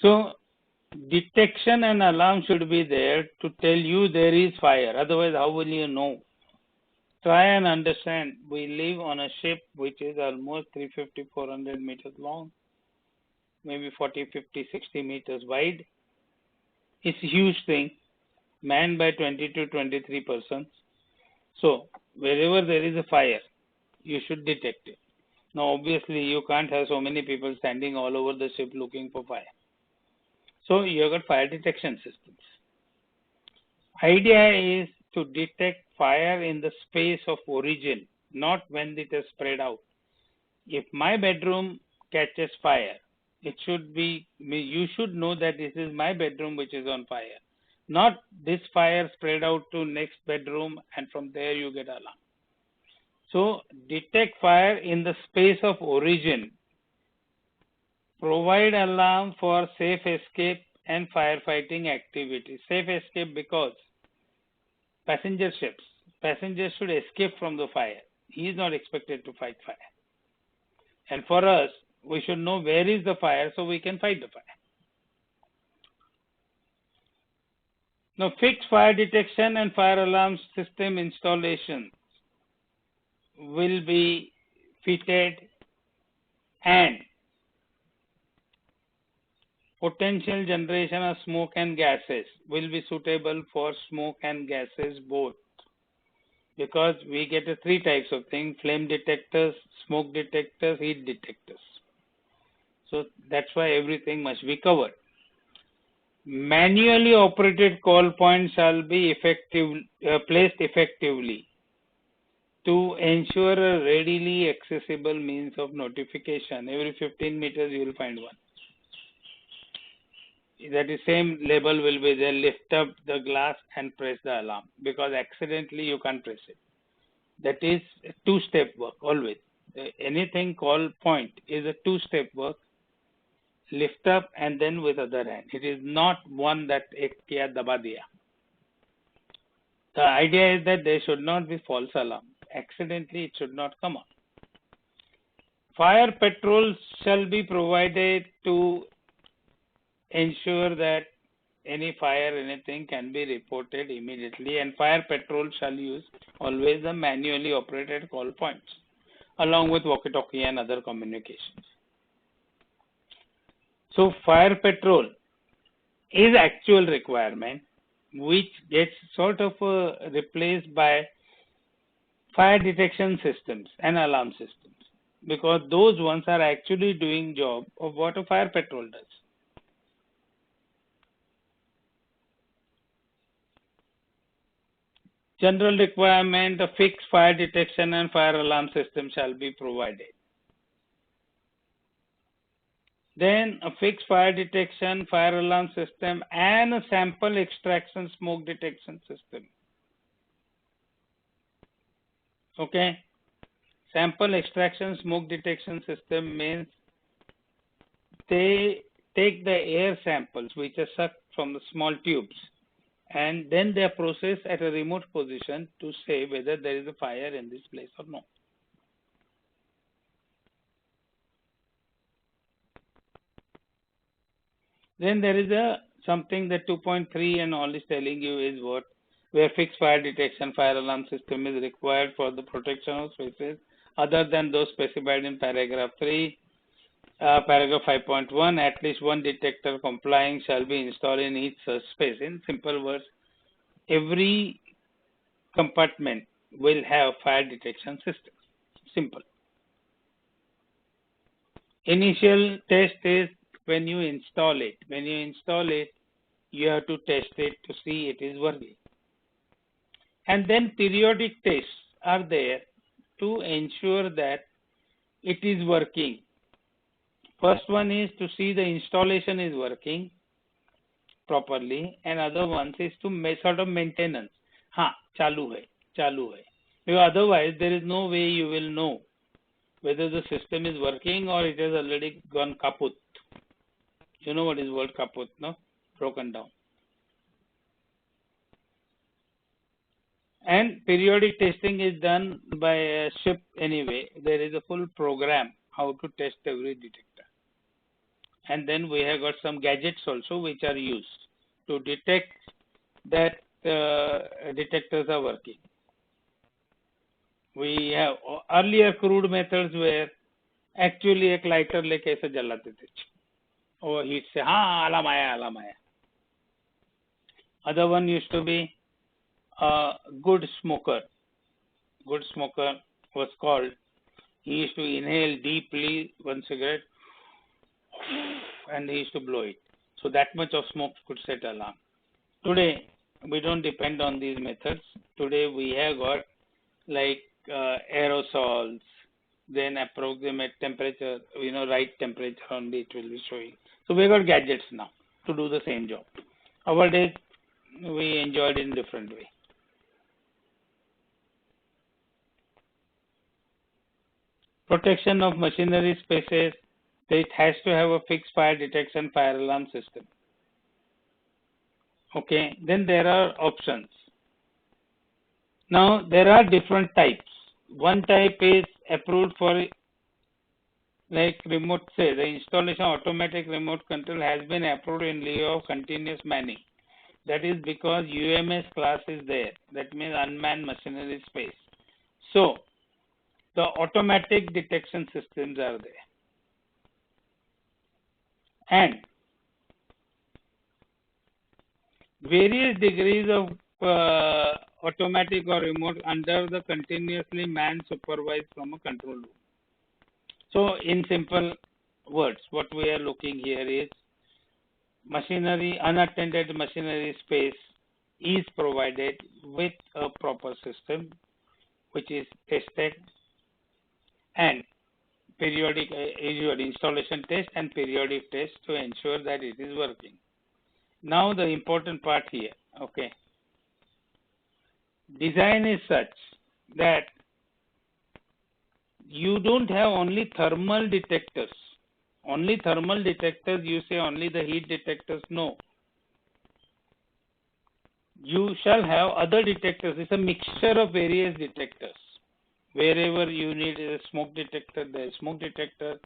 So detection and alarm should be there to tell you there is fire. Otherwise, how will you know? Try and understand. We live on a ship which is almost 350, 400 meters long, maybe 40, 50, 60 meters wide. It's a huge thing, manned by 20 to 23 persons. So wherever there is a fire, you should detect it. Now, obviously, you can't have so many people standing all over the ship looking for fire. So you have got fire detection systems. Idea is to detect fire in the space of origin, not when it is spread out. If my bedroom catches fire, it should be, you should know that this is my bedroom which is on fire, not this fire spread out to next bedroom and from there you get alarm. So detect fire in the space of origin, provide alarm for safe escape and firefighting activities. Safe escape because passenger ships, passengers should escape from the fire. He is not expected to fight fire. And for us, we should know where is the fire so we can fight the fire. Now, fixed fire detection and fire alarm system installation will be fitted and potential generation of smoke and gases will be suitable for smoke and gases both, because we get three types of things: flame detectors, smoke detectors, heat detectors. So that's why everything must be covered. Manually operated call points shall be placed effectively to ensure a readily accessible means of notification. Every 15 meters you will find one. That is, same label will be there. Lift up the glass and press the alarm, because accidentally you can't press it. That is a two-step work always. Anything call point is a two-step work. Lift up and then with other hand. It is not one that ek kiya daba diya. The idea is that there should not be false alarm. Accidentally it should not come on. Fire patrols shall be provided to ensure that any fire, anything can be reported immediately, and fire patrol shall use always the manually operated call points along with walkie-talkie and other communications. So fire patrol is actual requirement which gets sort of replaced by fire detection systems and alarm systems, because those ones are actually doing job of what a fire patrol does. General requirement: a fixed fire detection and fire alarm system shall be provided. Then a fixed fire detection, fire alarm system, and a sample extraction smoke detection system. Okay. Sample extraction smoke detection system means they take the air samples which are sucked from the small tubes, and then they are processed at a remote position to say whether there is a fire in this place or not. Then there is something that 2.3 and all is telling you is what, where fixed fire detection fire alarm system is required for the protection of spaces other than those specified in paragraph 3. Paragraph 5.1, at least one detector complying shall be installed in each such space. In simple words, every compartment will have fire detection system. Simple. Initial test is when you install it. When you install it, you have to test it to see it is working. And then periodic tests are there to ensure that it is working. First one is to see the installation is working properly, and other ones is to sort of maintenance. Chalu hai. Because otherwise there is no way you will know whether the system is working or it has already gone kaput. You know what is word kaput, no? Broken down. And periodic testing is done by a ship anyway. There is a full program how to test every detector. And then we have got some gadgets also which are used to detect that detectors are working. We have earlier crude methods where actually एक lighter लेके ऐसे जलाते थे और heat से हाँ alarm आया. Other one used to be a good smoker. Good smoker was called. He used to inhale deeply one cigarette and he used to blow it. So that much of smoke could set alarm. Today, we don't depend on these methods. Today, we have got like aerosols, then approximate temperature, right temperature only it will be showing. So we got gadgets now to do the same job. Our days, we enjoyed in different way. Protection of machinery spaces, it has to have a fixed fire detection fire alarm system. Okay, then there are options. Now there are different types. One type is approved for like remote, say the installation of automatic remote control has been approved in lieu of continuous manning. That is because UMS class is there. That means unmanned machinery space. So the automatic detection systems are there. And various degrees of automatic or remote under the continuously manned supervised from a control room. So in simple words, what we are looking here is machinery, unattended machinery space is provided with a proper system which is tested and periodic installation test and periodic test to ensure that it is working. Now the important part here, okay. Design is such that you don't have only thermal detectors. Only thermal detectors, you say only the heat detectors, no. You shall have other detectors. It's a mixture of various detectors. Wherever you need a smoke detector, there is smoke detector.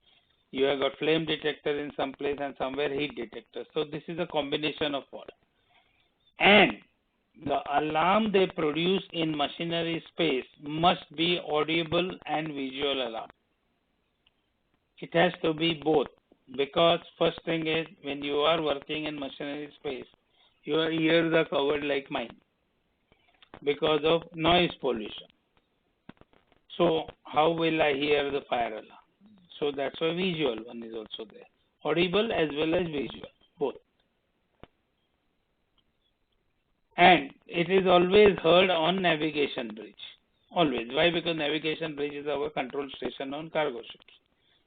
You have got flame detector in some place and somewhere heat detector. So this is a combination of all. And the alarm they produce in machinery space must be audible and visual alarm. It has to be both, because first thing is when you are working in machinery space, your ears are covered like mine because of noise pollution. So how will I hear the fire alarm? So that's why visual one is also there. Audible as well as visual, both. And it is always heard on navigation bridge. Always. Why? Because navigation bridge is our control station on cargo ships.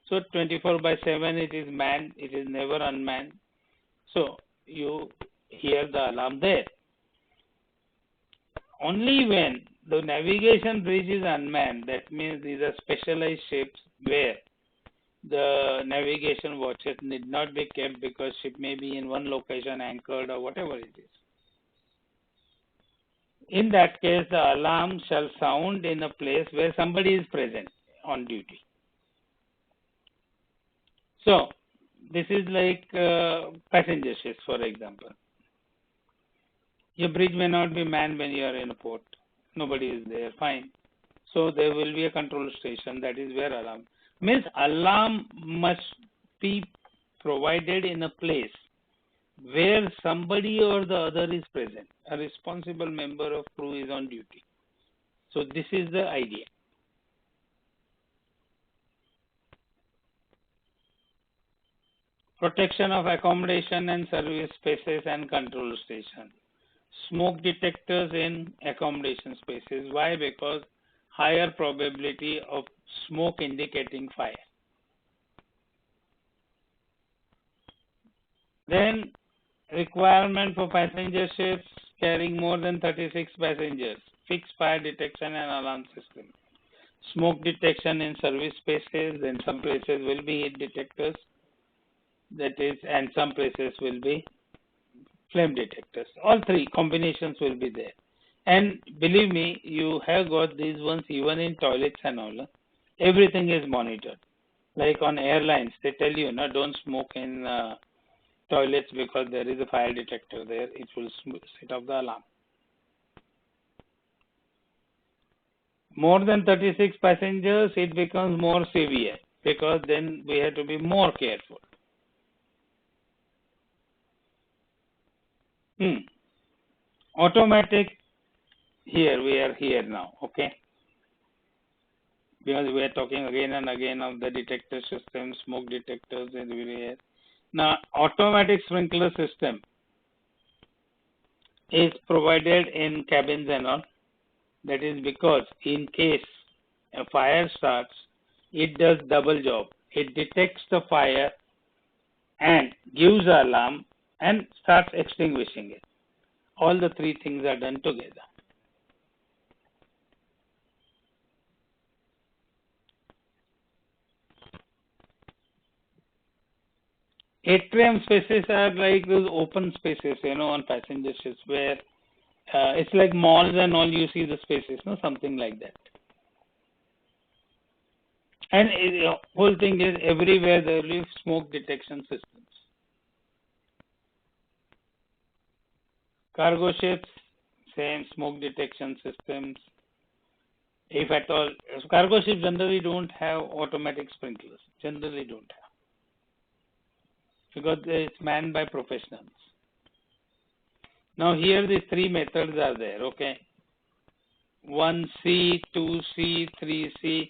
So 24/7 it is manned, it is never unmanned. So you hear the alarm there. Only when the navigation bridge is unmanned, that means these are specialized ships where the navigation watches need not be kept because ship may be in one location anchored or whatever it is. In that case, the alarm shall sound in a place where somebody is present on duty. So, this is like passenger ships, for example. Your bridge may not be manned when you are in a port. Nobody is there, fine. So, there will be a control station, that is where alarm. Means alarm must be provided in a place where somebody or the other is present. A responsible member of crew is on duty. So this is the idea. Protection of accommodation and service spaces and control stations. Smoke detectors in accommodation spaces. Why? Because higher probability of smoke indicating fire. Then requirement for passenger ships carrying more than 36 passengers. Fixed fire detection and alarm system. Smoke detection in service spaces. Then some places will be heat detectors. That is, and some places will be flame detectors. All three combinations will be there. And believe me, you have got these ones even in toilets and all. Everything is monitored. Like on airlines, they tell you, no, don't smoke in toilets because there is a fire detector there. It will set off the alarm. More than 36 passengers, it becomes more severe because then we have to be more careful. Automatic, here we are here now, okay? Because we are talking again and again of the detector system, smoke detectors everywhere. Now, automatic sprinkler system is provided in cabins and all. That is because in case a fire starts, it does double job. It detects the fire and gives an alarm and starts extinguishing it. All the three things are done together. Atrium spaces are like those open spaces, on passenger ships where it's like malls and all, you see the spaces, something like that. And the whole thing is everywhere there will be smoke detection systems. Cargo ships, same smoke detection systems. If at all, cargo ships generally don't have automatic sprinklers. Generally don't have. Because it's manned by professionals. Now here the three methods are there, okay? 1C, 2C, 3C.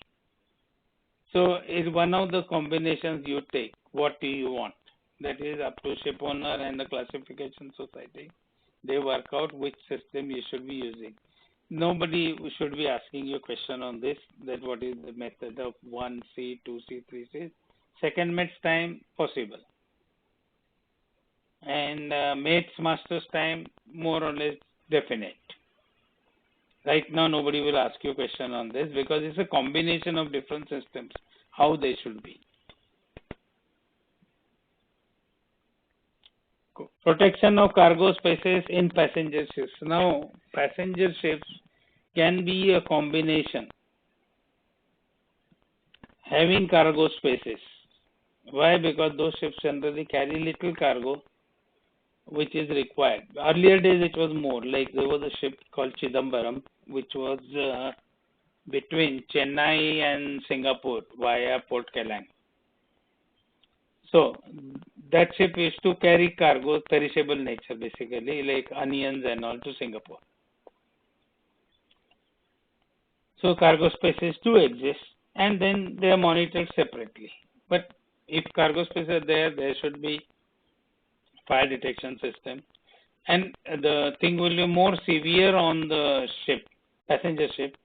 So it's one of the combinations you take. What do you want? That is up to ship owner and the classification society. They work out which system you should be using. Nobody should be asking you a question on this, that what is the method of 1C, 2C, 3C. Second mate's time, possible. And mate's master's time, more or less definite. Right now, nobody will ask you a question on this because it's a combination of different systems, how they should be. Protection of cargo spaces in passenger ships. Now, passenger ships can be a combination having cargo spaces. Why? Because those ships generally carry little cargo which is required. Earlier days it was more, like there was a ship called Chidambaram which was between Chennai and Singapore via Port Kelang. So that ship used to carry cargo, perishable nature basically, like onions and all, to Singapore. So cargo spaces do exist and then they are monitored separately. But if cargo spaces are there, there should be fire detection system. And the thing will be more severe on the ship, passenger ship,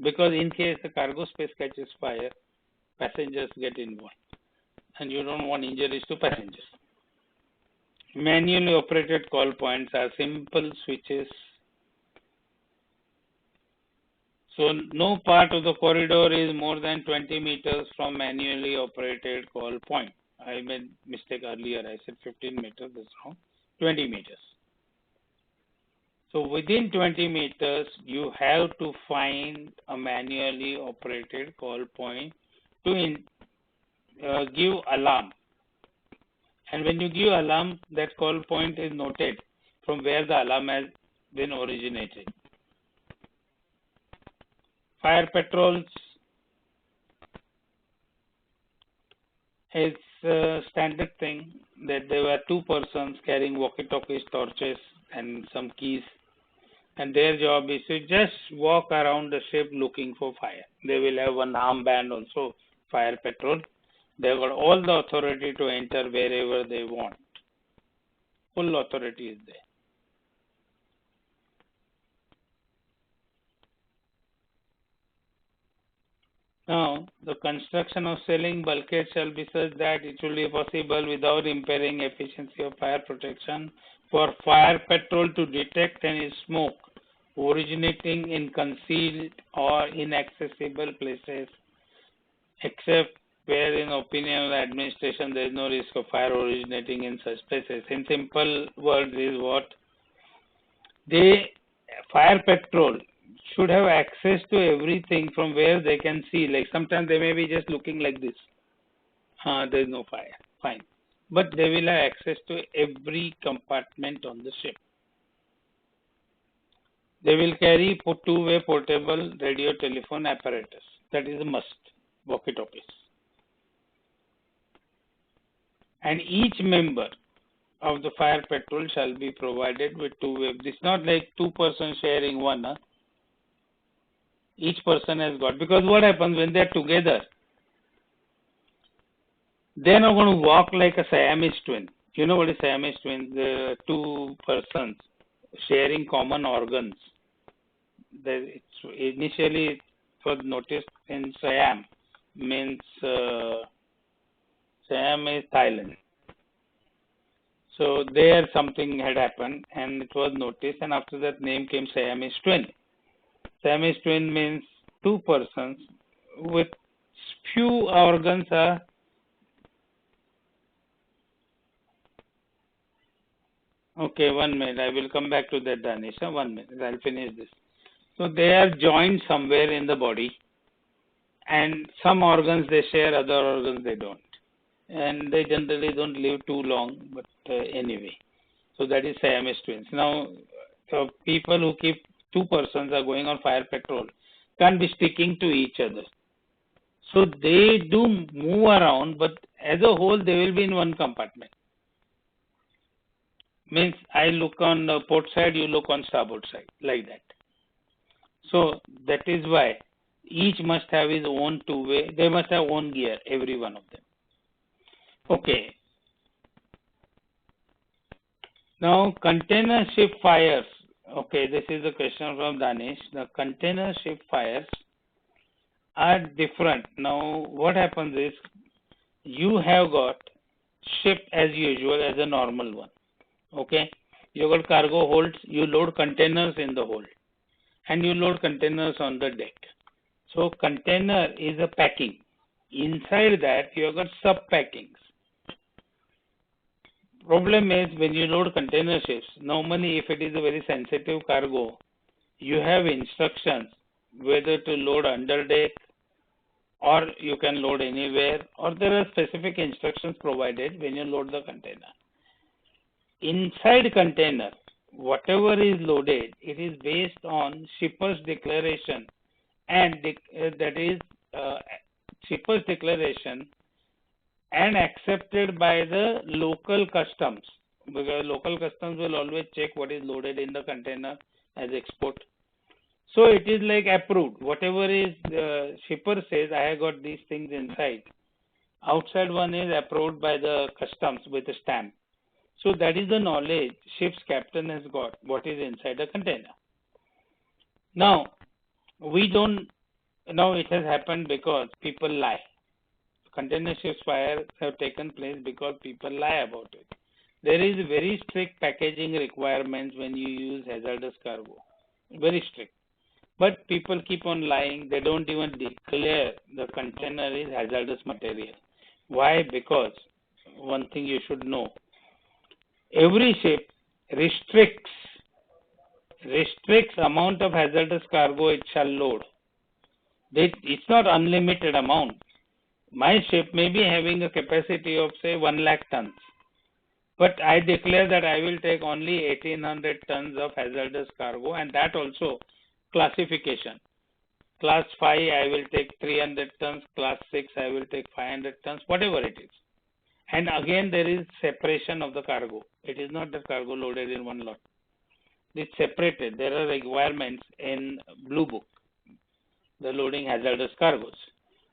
because in case the cargo space catches fire, passengers get involved. And you don't want injuries to passengers. Manually operated call points are simple switches. So no part of the corridor is more than 20 meters from manually operated call point. I made mistake earlier. I said 15 meters. That's wrong. 20 meters. So within 20 meters, you have to find a manually operated call point to give alarm. And when you give alarm, that call point is noted from where the alarm has been originated. Fire patrols is a standard thing that there were two persons carrying walkie-talkies, torches, and some keys. And their job is to just walk around the ship looking for fire. They will have one armband also, fire patrol. They've got all the authority to enter wherever they want. Full authority is there. Now, the construction of ceiling bulkhead shall be such that it will be possible without impairing efficiency of fire protection for fire patrol to detect any smoke originating in concealed or inaccessible places, except where in opinion of the administration there is no risk of fire originating in such places. In simple words is what? Fire patrol should have access to everything from where they can see. Like sometimes they may be just looking like this. There is no fire. Fine. But they will have access to every compartment on the ship. They will carry two-way portable radio telephone apparatus. That is a must. Walkie-talkies. And each member of the fire patrol shall be provided with two-way. It's not like two persons sharing one. Huh? Each person has got. Because what happens when they're together? They're not going to walk like a Siamese twin. You know what is Siamese twin? The two persons sharing common organs. Initially, it was noticed in Siam, means Siam is Thailand. So there something had happened and it was noticed, and after that name came Siamese twin. Siamese twin means two persons with few organs are okay. 1 minute, I will come back to that, Danisha. 1 minute, I'll finish this. So they are joined somewhere in the body, and some organs they share, other organs they don't. And they generally don't live too long, but anyway. So that is Siamese twins. Now, people who keep two persons are going on fire patrol can't be sticking to each other. So they do move around, but as a whole, they will be in one compartment. Means I look on the port side, you look on starboard side, like that. So that is why each must have his own two-way. They must have own gear, every one of them. Okay. Now container ship fires. Okay, this is a question from Danish. The container ship fires are different. Now what happens is you have got ship as usual as a normal one. Okay, you got cargo holds. You load containers in the hold, and you load containers on the deck. So container is a packing. Inside that you have got sub packings. Problem is when you load container ships, normally if it is a very sensitive cargo, you have instructions whether to load under deck or you can load anywhere, or there are specific instructions provided when you load the container. Inside container, whatever is loaded, it is based on shipper's declaration, and that is shipper's declaration and accepted by the local customs, because local customs will always check what is loaded in the container as export. So it is like approved. Whatever is shipper says, I have got these things inside. Outside one is approved by the customs with a stamp. So that is the knowledge ship's captain has got what is inside the container. Now it has happened because people lie. Container ships fires have taken place because people lie about it. There is very strict packaging requirements when you use hazardous cargo. Very strict. But people keep on lying. They don't even declare the container is hazardous material. Why? Because one thing you should know. Every ship restricts amount of hazardous cargo it shall load. It's not unlimited amount. My ship may be having a capacity of say 1 lakh tons, but I declare that I will take only 1800 tons of hazardous cargo, and that also classification. Class 5 I will take 300 tons, class 6 I will take 500 tons, whatever it is. And again there is separation of the cargo. It is not the cargo loaded in one lot. It's separated. There are requirements in Blue Book, the loading hazardous cargoes.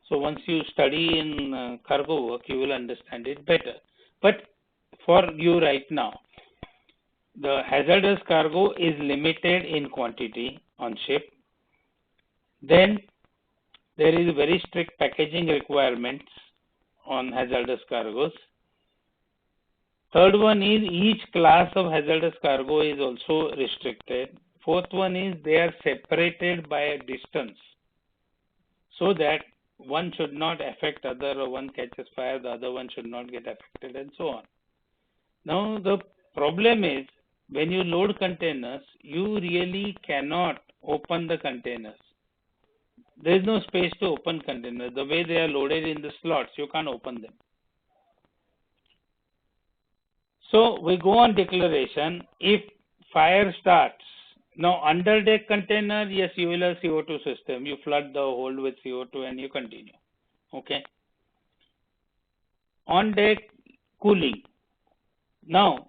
So once you study in cargo work, you will understand it better. But for you right now, the hazardous cargo is limited in quantity on ship. Then there is very strict packaging requirements on hazardous cargoes. Third one is each class of hazardous cargo is also restricted. Fourth one is they are separated by a distance so that one should not affect other, or one catches fire, the other one should not get affected, and so on. Now the problem is when you load containers, you really cannot open the containers. There is no space to open containers. The way they are loaded in the slots, you can't open them. So we go on declaration. If fire starts, now under deck container, yes, you will have CO2 system. You flood the hold with CO2 and you continue. Okay. On deck, cooling. Now,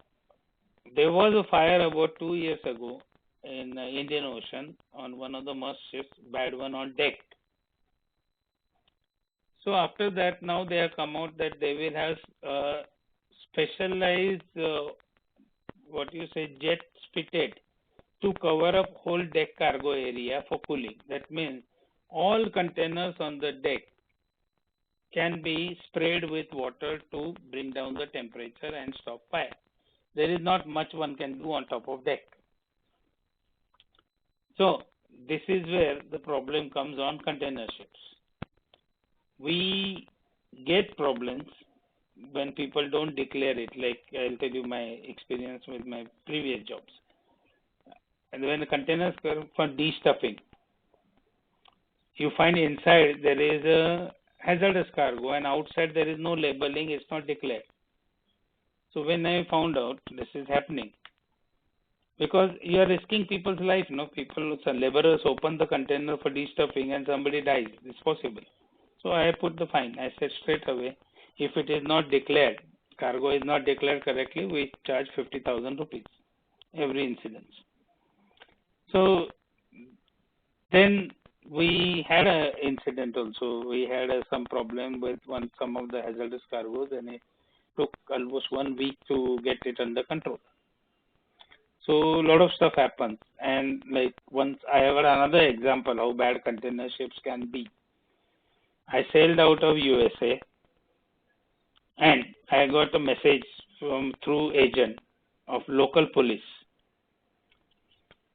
there was a fire about 2 years ago in Indian Ocean on one of the Maersk ships, bad one on deck. So after that, now they have come out that they will have specialized, jets fitted to cover up whole deck cargo area for cooling. That means all containers on the deck can be sprayed with water to bring down the temperature and stop fire. There is not much one can do on top of deck. So this is where the problem comes on container ships. We get problems when people don't declare it. Like I'll tell you my experience with my previous jobs. And when the containers come for de-stuffing, you find inside there is a hazardous cargo and outside there is no labeling, it's not declared. So when I found out this is happening, because you are risking people's life, some laborers open the container for de-stuffing and somebody dies. It's possible. So I put the fine. I said straight away, if it is not declared, cargo is not declared correctly, we charge 50,000 rupees every incident. So then we had an incident also. We had some problem with some of the hazardous cargoes, and it took almost 1 week to get it under control. So a lot of stuff happens. And like once I have another example how bad container ships can be. I sailed out of USA and I got a message through agent of local police.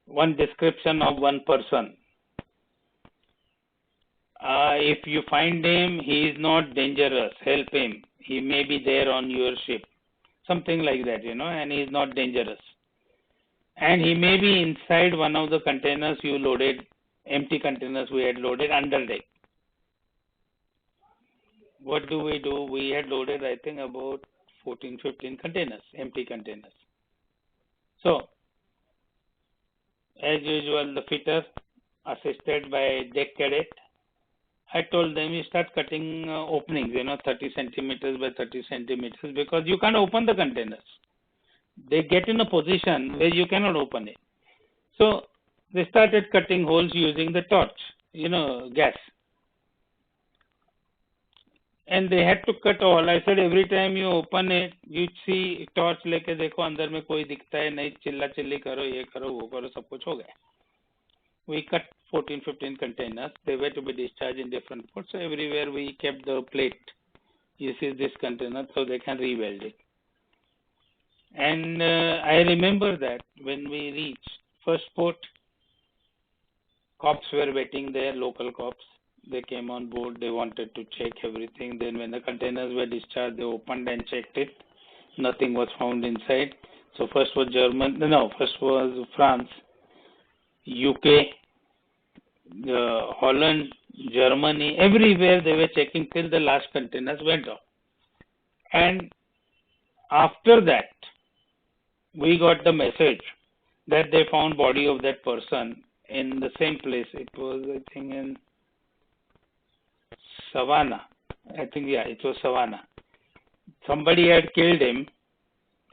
One description of one person. If you find him, he is not dangerous. Help him. He may be there on your ship. Something like that, and he is not dangerous. And he may be inside one of the containers you loaded, empty containers we had loaded under deck. What do? We had loaded, I think, about 14, 15 containers, empty containers. So, as usual, the fitter, assisted by deck cadet, I told them you start cutting openings, 30 centimeters by 30 centimeters, because you can't open the containers. They get in a position where you cannot open it. So they started cutting holes using the torch, gas. And they had to cut all. I said every time you open it, you see torch लेके देखो अंदर में कोई दिखता है नहीं, चिल्ला chilli करो, ये करो, वो करो, सब कुछ हो गया. We cut 14, 15 containers. They were to be discharged in different ports. So everywhere we kept the plate. You see this container, so they can re-weld it. And I remember that when we reached first port, cops were waiting there, local cops. They came on board. They wanted to check everything. Then when the containers were discharged, they opened and checked it. Nothing was found inside. So first was first was France, UK, Holland, Germany, everywhere they were checking till the last containers went off. And after that, we got the message that they found body of that person in the same place. It was, I think, in Savannah. It was Savannah. Somebody had killed him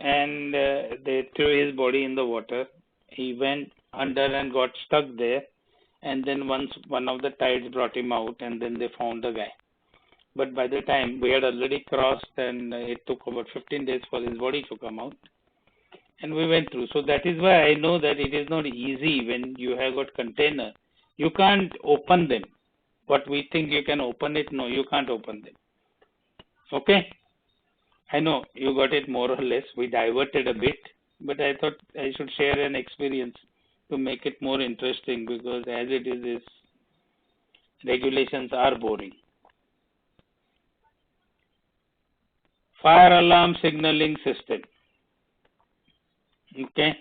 and they threw his body in the water. He went under and got stuck there. And then once one of the tides brought him out, and then they found the guy. But by the time we had already crossed, and it took about 15 days for his body to come out. And we went through. So that is why I know that it is not easy when you have got container. You can't open them. What we think you can open it, no, you can't open them. Okay? I know you got it more or less. We diverted a bit, but I thought I should share an experience to make it more interesting, because as it is, regulations are boring. Fire alarm signaling system. Okay.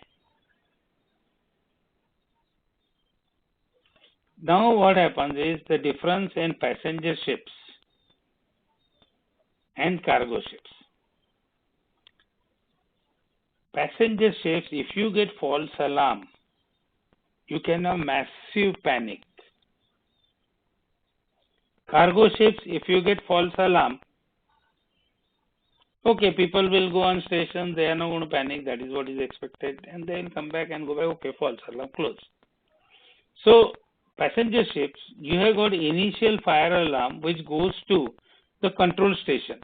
Now what happens is the difference in passenger ships and cargo ships. Passenger ships, if you get false alarm, you can have massive panic. Cargo ships, if you get false alarm, okay, people will go on station, they are not going to panic, that is what is expected, and they will come back and go back, okay, false alarm, close. So, passenger ships, you have got initial fire alarm which goes to the control station.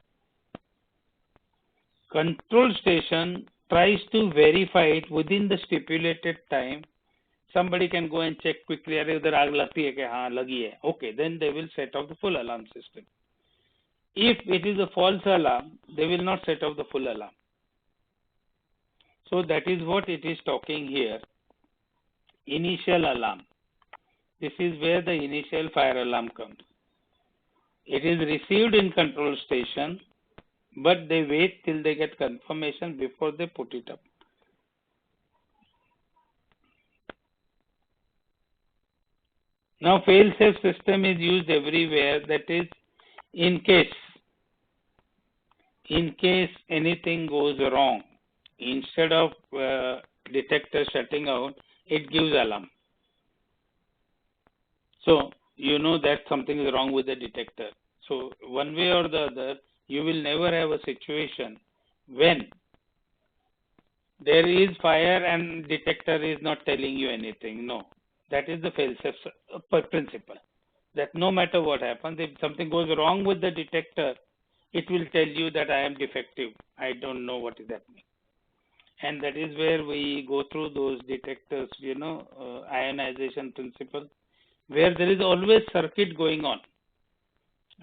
Control station tries to verify it within the stipulated time. Somebody can go and check quickly, अरे उधर आग लगती है क्या? हाँ लगी है. Okay, then they will set off the full alarm system. If it is a false alarm, they will not set off the full alarm. So that is what it is talking here. Initial alarm. This is where the initial fire alarm comes. It is received in control station, but they wait till they get confirmation before they put it up. Now, fail-safe system is used everywhere. That is, in case anything goes wrong, instead of detector shutting out, it gives alarm. So, you know that something is wrong with the detector. So, one way or the other, you will never have a situation when there is fire and detector is not telling you anything. No, that is the fail-safe principle. That no matter what happens, if something goes wrong with the detector, it will tell you that I am defective. I don't know what is happening. And that is where we go through those detectors, ionization principle, where there is always circuit going on.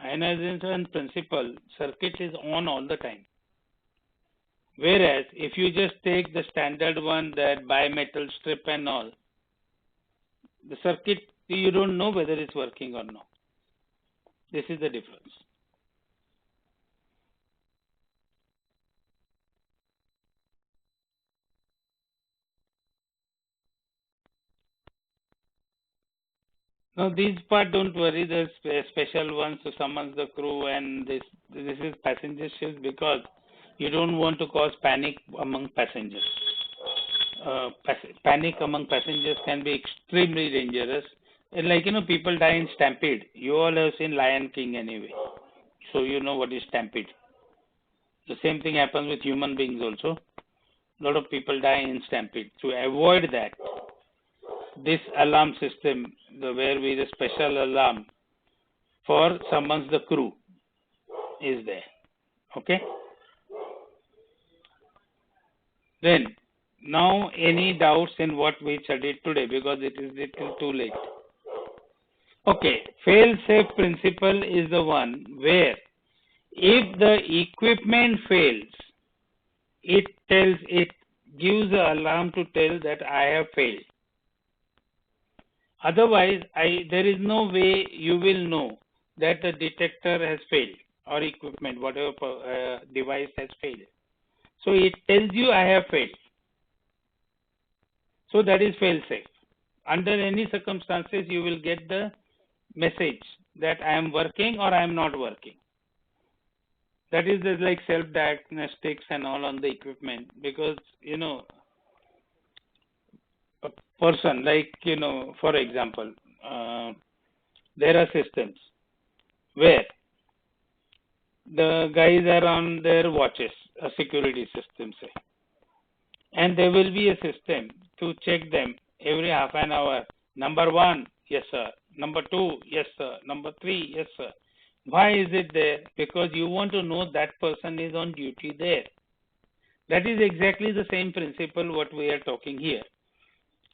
Ionization principle, circuit is on all the time. Whereas, if you just take the standard one, that bimetal strip and all, the circuit, you don't know whether it's working or not. This is the difference. Now, these part, don't worry, there's special ones to summon the crew, and this is passenger ships, because you don't want to cause panic among passengers. Panic among passengers can be extremely dangerous. Like, people die in stampede. You all have seen Lion King anyway. So you know what is stampede. The same thing happens with human beings also. A lot of people die in stampede. To avoid that, this alarm system, where we the special alarm for summons the crew is there. Okay? Then, now any doubts in what we studied today, because it is little too late. Okay, fail-safe principle is the one where if the equipment fails, it gives an alarm to tell that I have failed. Otherwise, there is no way you will know that the detector has failed or equipment, whatever device has failed. So it tells you I have failed. So that is fail-safe. Under any circumstances, you will get the message that I am working or I am not working. That is like self-diagnostics and all on the equipment, because, a person, like, for example, there are systems where the guys are on their watches, a security system, say, and there will be a system to check them every half an hour. Number 1, yes sir. Number 2, yes sir. Number 3, yes sir. Why is it there? Because you want to know that person is on duty there. That is exactly the same principle what we are talking here.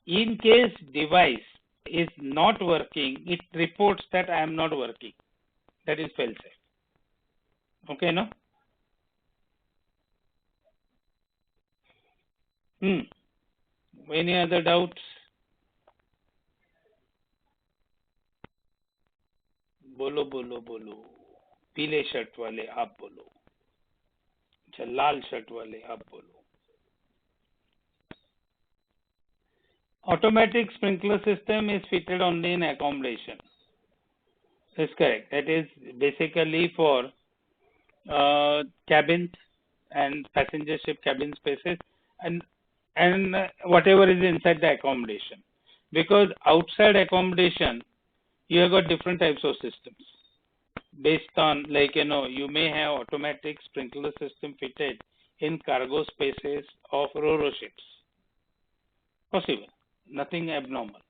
In case device is not working, it reports that I am not working. That is fail-safe. Okay, no? Any other doubts? बोलो बोलो बोलो. पीले shirt वाले आप बोलो. अच्छा, लाल shirt वाले आप बोलो. Automatic sprinkler system is fitted only in accommodation. That's correct. That is basically for cabins and passenger ship cabin spaces. and whatever is inside the accommodation. Because outside accommodation, you have got different types of systems based on, like, you may have automatic sprinkler system fitted in cargo spaces of ro-ro ships. Possible, nothing abnormal.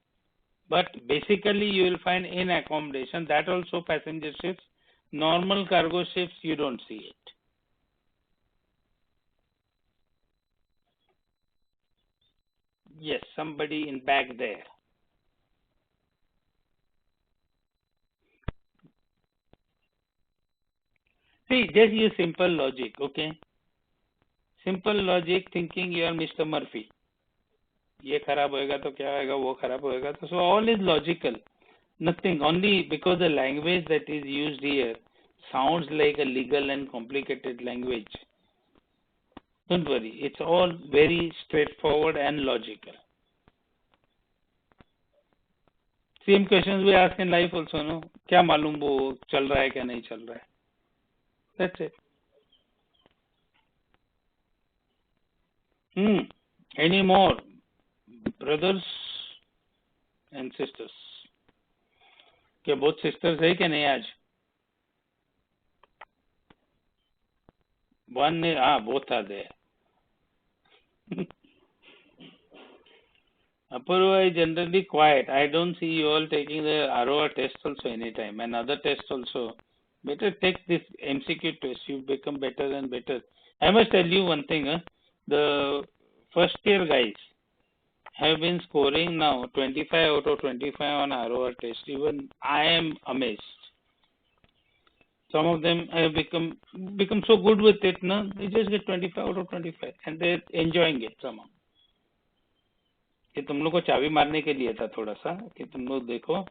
But basically, you will find in accommodation, that also passenger ships, normal cargo ships, you don't see it. Yes, somebody in back there. See, just use simple logic, okay? Simple logic thinking you are Mr. Murphy. ये खराब होएगा तो क्या होएगा, वो खराब होएगा तो, so all is logical. Nothing, only because the language that is used here sounds like a legal and complicated language. Don't worry, it's all very straightforward and logical. Same questions we ask in life also, no? क्या मालूम वो चल रहा है क्या नहीं चल रहा है. That's it. Any more brothers and sisters? क्या both sisters है क्या नहीं आज? One, both are there. Apurva is generally quiet. I don't see you all taking the ROR test also anytime, and other tests also. Better take this MCQ test. You become better and better. I must tell you one thing. The first year guys have been scoring now 25 out of 25 on ROR test. Even I am amazed. Some of them have become so good with it, no? They just get 25 out of 25, and they're enjoying it somehow. कि तुम लोग को चाबी मारने के लिए था थोड़ा सा कि तुम लोग देखो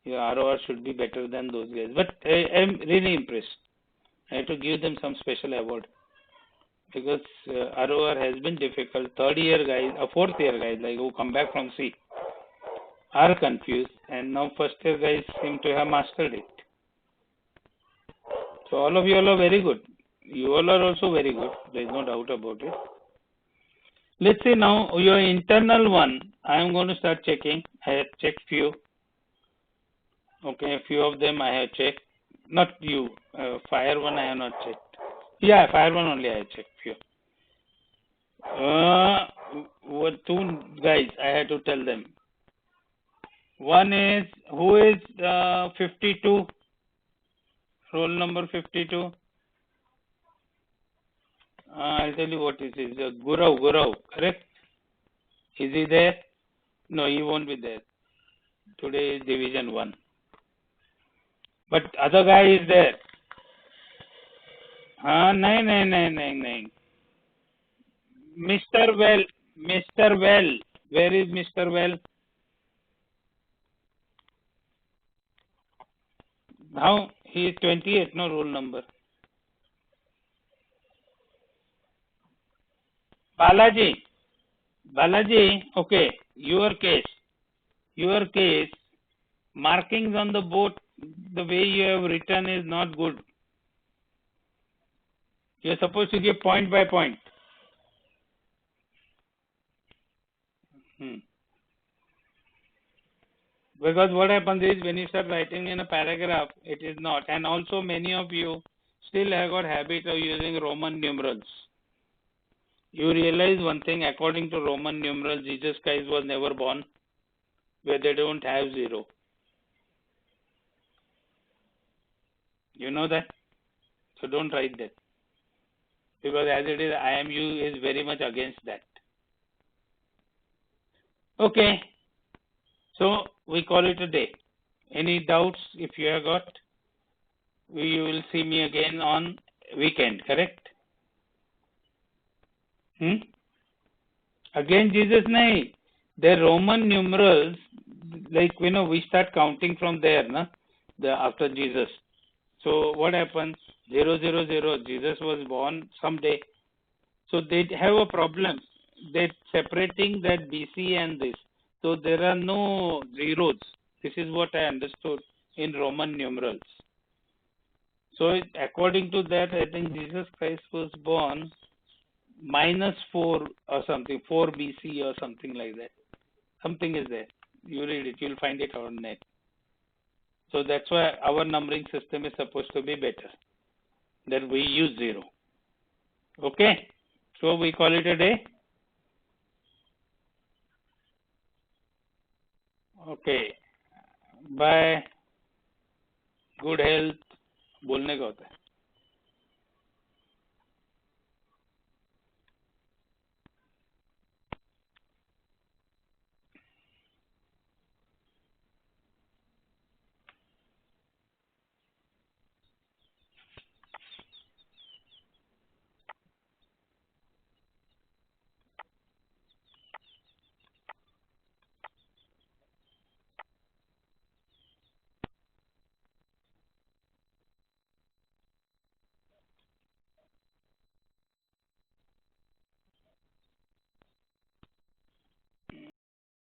your ROR should be better than those guys. But I'm really impressed. I have to give them some special award because ROR has been difficult. Third year guys, fourth year guys, like who come back from sea, are confused, and now first year guys seem to have mastered it. So all of you all are very good. You all are also very good. There is no doubt about it. Let's see now your internal one. I am going to start checking. I have checked few. Okay, a few of them I have checked. Not you. Fire one I have not checked. Yeah, fire one only I have checked few. Two guys I had to tell them. One is who is 52. Roll number 52. I'll tell you what it is. Gurav, correct? Is he there? No, he won't be there. Today is Division 1. But other guy is there. No. Mr. Well. Where is Mr. Well? Now he is 28, no roll number. Balaji, okay, your case, markings on the board, the way you have written is not good. You are supposed to give point by point. Because what happens is when you start writing in a paragraph, it is not. And also many of you still have got habit of using Roman numerals. You realize one thing, according to Roman numerals, Jesus Christ was never born, where they don't have 0. You know that? So don't write that. Because as it is, IMU is very much against that. Okay. So we call it a day. Any doubts if you have got? You will see me again on weekend, correct? Again Jesus nahi. The Roman numerals, like we start counting from there, after Jesus. So what happens? 000, Jesus was born someday. So they have a problem. They're separating that BC and this. So there are no zeros. This is what I understood in Roman numerals. So according to that, I think Jesus Christ was born -4 or something, 4 BC or something like that. Something is there. You read it, you'll find it on net. So that's why our numbering system is supposed to be better. That we use 0. Okay? So we call it a day. Okay. Bye. Good health. बोलने का होता है.